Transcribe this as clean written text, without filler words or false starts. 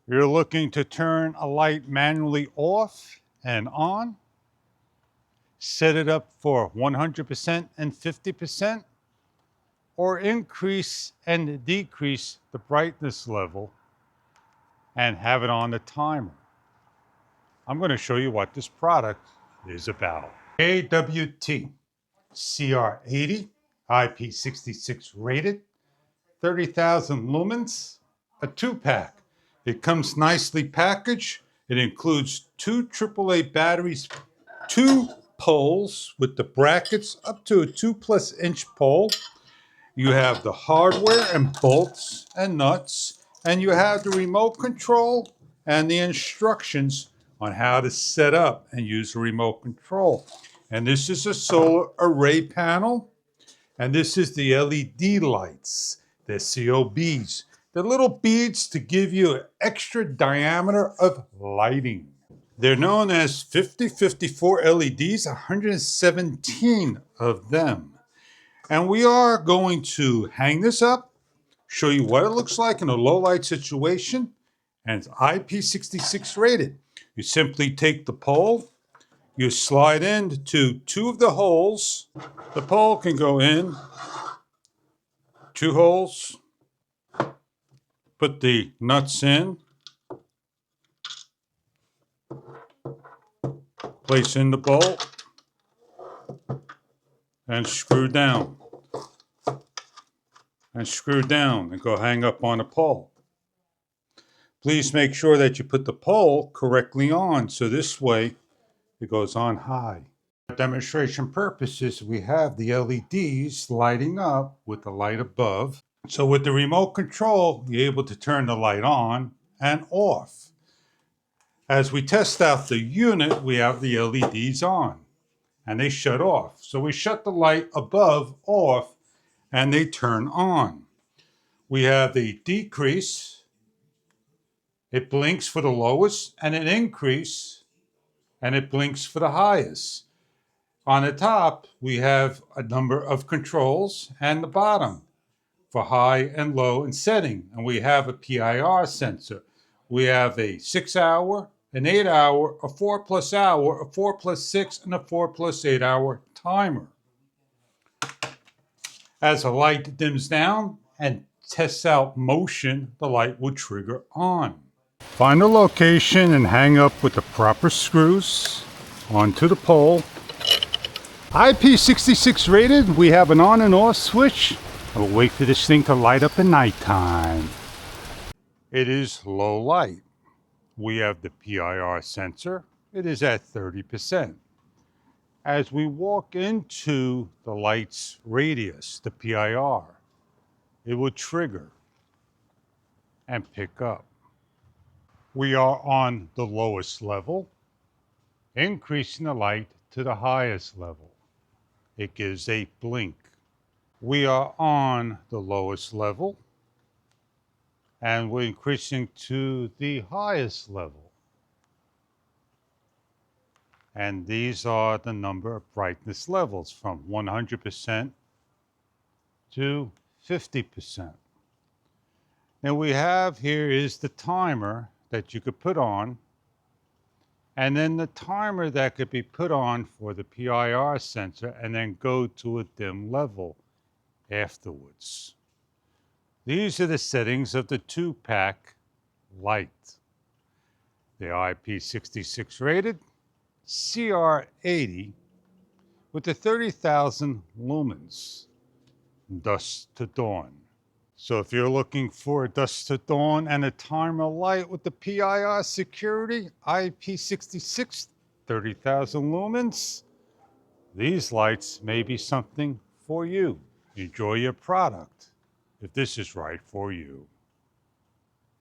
You're looking to turn a light manually off and on, set it up for 100% and 50%, or increase and decrease the brightness level and have it on the timer. I'm going to show you what this product is about. AWT CR80 IP66 rated, 30,000 lumens, a 2-pack. It comes nicely packaged. It includes 2 AAA batteries, 2 poles with the brackets up to a 2+ inch pole. You have the hardware and bolts and nuts, and you have the remote control and the instructions on how to set up and use the remote control. And this is a solar array panel, and this is the LED lights, the COBs, the little beads to give you an extra diameter of lighting. They're known as 5054 LEDs, 117 of them. And we are going to hang this up, show you what it looks like in a low light situation, and it's IP66 rated. You simply take the pole, you slide into 2 of the holes. The pole can go in 2 holes, put the nuts in, place in the bolt, and screw down. And screw down and go hang up on a pole. Please make sure that you put the pole correctly on, so this way it goes on high. For demonstration purposes, we have the LEDs lighting up with the light above. So with the remote control, you're able to turn the light on and off. As we test out the unit, we have the LEDs on and they shut off. So we shut the light above off and they turn on. We have the decrease. It blinks for the lowest, and an increase, and it blinks for the highest. On the top, we have a number of controls, and the bottom for high and low and setting. And we have a PIR sensor. We have a 6-hour, an 8-hour, a 4+ hour, a 4+6, and a 4+8 hour timer. As the light dims down and tests out motion, the light will trigger on. Find the location and hang up with the proper screws onto the pole. IP66 rated, we have an on and off switch. We'll wait for this thing to light up at nighttime. It is low light. We have the PIR sensor. It is at 30%. As we walk into the light's radius, the PIR, it will trigger and pick up. We are on the lowest level, increasing the light to the highest level. It gives a blink. We are on the lowest level, and we're increasing to the highest level. And these are the number of brightness levels from 100% to 50%. Now we have here is the timer that you could put on, and then the timer that could be put on for the PIR sensor and then go to a dim level afterwards. These are the settings of the 2-pack light. The IP66 rated, CR80 with the 30,000 lumens, dusk to dawn. So if you're looking for a dusk to dawn and a timer light with the PIR security, IP66, 30,000 lumens, these lights may be something for you. Enjoy your product if this is right for you.